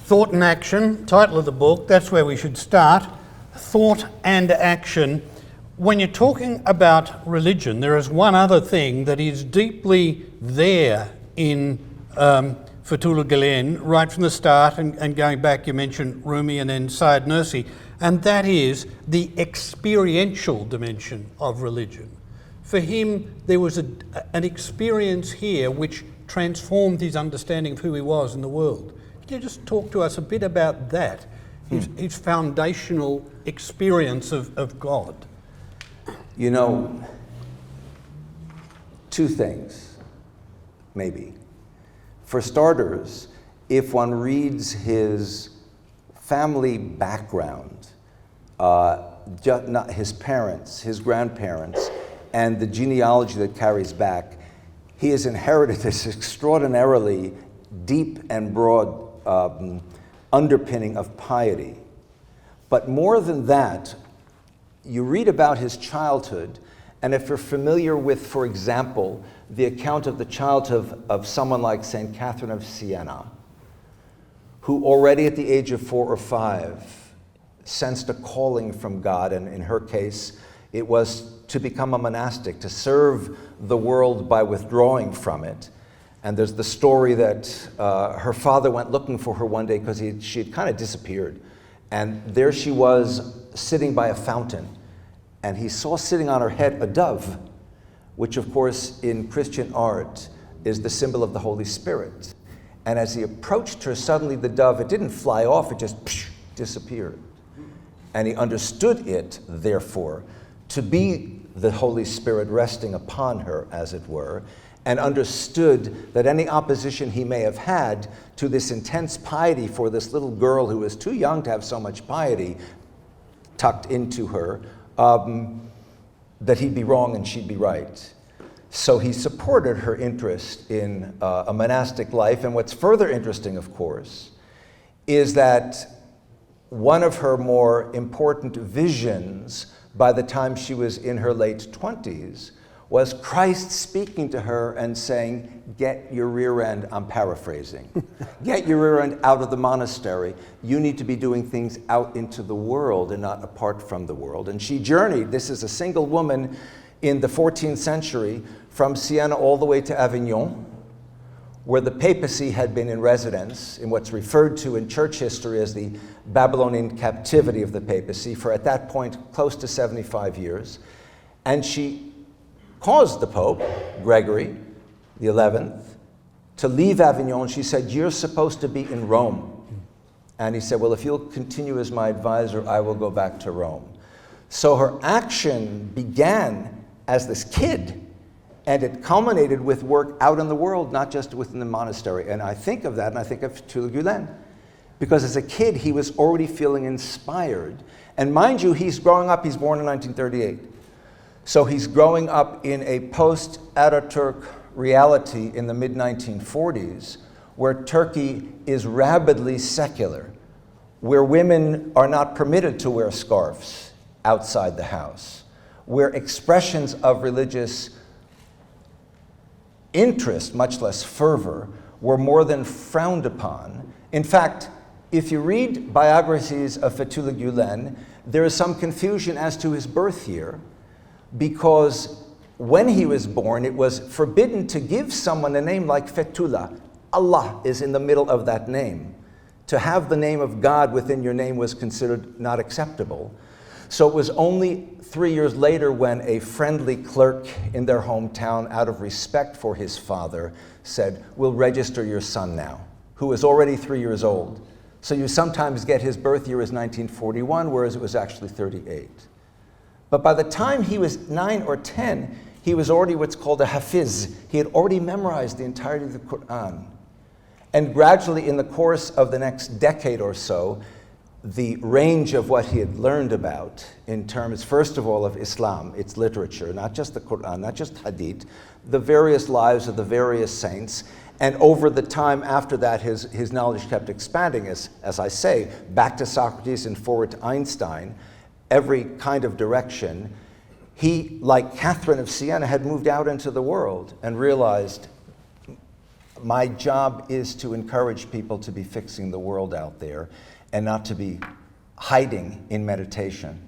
Thought and Action, title of the book, that's where we should start. Thought and action. When you're talking about religion, there is one other thing that is deeply there in Fethullah Gulen, right from the start, and going back, you mentioned Rumi and then Syed Nursi, and that is the experiential dimension of religion. For him, there was an experience here which transformed his understanding of who he was in the world. Can you just talk to us a bit about that, his foundational experience of God? You know, two things, maybe. For starters, if one reads his family background, not his parents, his grandparents, and the genealogy that carries back, he has inherited this extraordinarily deep and broad underpinning of piety. But more than that, you read about his childhood, and if you're familiar with, for example, the account of the childhood of someone like St. Catherine of Siena, who already at the age of 4 or 5 sensed a calling from God, and in her case, it was to become a monastic, to serve the world by withdrawing from it. And there's the story that her father went looking for her one day because she had kind of disappeared. And there she was sitting by a fountain. And he saw sitting on her head a dove, which of course in Christian art is the symbol of the Holy Spirit. And as he approached her, suddenly the dove, it didn't fly off, it just disappeared. And he understood it, therefore, to be the Holy Spirit resting upon her, as it were, and understood that any opposition he may have had to this intense piety for this little girl who was too young to have so much piety tucked into her, that he'd be wrong and she'd be right. So he supported her interest in a monastic life. And what's further interesting, of course, is that one of her more important visions by the time she was in her late 20s was Christ speaking to her and saying, get your rear end, I'm paraphrasing, get your rear end out of the monastery. You need to be doing things out into the world and not apart from the world. And she journeyed, this is a single woman in the 14th century, from Siena all the way to Avignon, where the papacy had been in residence in what's referred to in church history as the Babylonian captivity of the papacy for, at that point, close to 75 years. And she caused the Pope, Gregory the 11th, to leave Avignon. She said, you're supposed to be in Rome. And he said, well, if you'll continue as my advisor, I will go back to Rome. So her action began as this kid, and it culminated with work out in the world, not just within the monastery. And I think of that, and I think of Fethullah Gulen, because as a kid, he was already feeling inspired. And mind you, he's growing up, he's born in 1938. So he's growing up in a post-Ataturk reality in the mid-1940s, where Turkey is rabidly secular, where women are not permitted to wear scarves outside the house, where expressions of religious interest, much less fervor, were more than frowned upon. In fact, if you read biographies of Fethullah Gulen, there is some confusion as to his birth year, because when he was born, it was forbidden to give someone a name like Fethullah. Allah is in the middle of that name. To have the name of God within your name was considered not acceptable. So it was only 3 years later when a friendly clerk in their hometown, out of respect for his father, said, we'll register your son now, who is already 3 years old. So you sometimes get his birth year as 1941, whereas it was actually 38. But by the time he was 9 or 10, he was already what's called a hafiz. He had already memorized the entirety of the Quran. And gradually, in the course of the next decade or so, the range of what he had learned about in terms, first of all, of Islam, its literature, not just the Quran, not just Hadith, the various lives of the various saints, and over the time after that, his knowledge kept expanding, as I say, back to Socrates and forward to Einstein, every kind of direction. He, like Catherine of Siena, had moved out into the world and realized My job is to encourage people to be fixing the world out there and not to be hiding in meditation.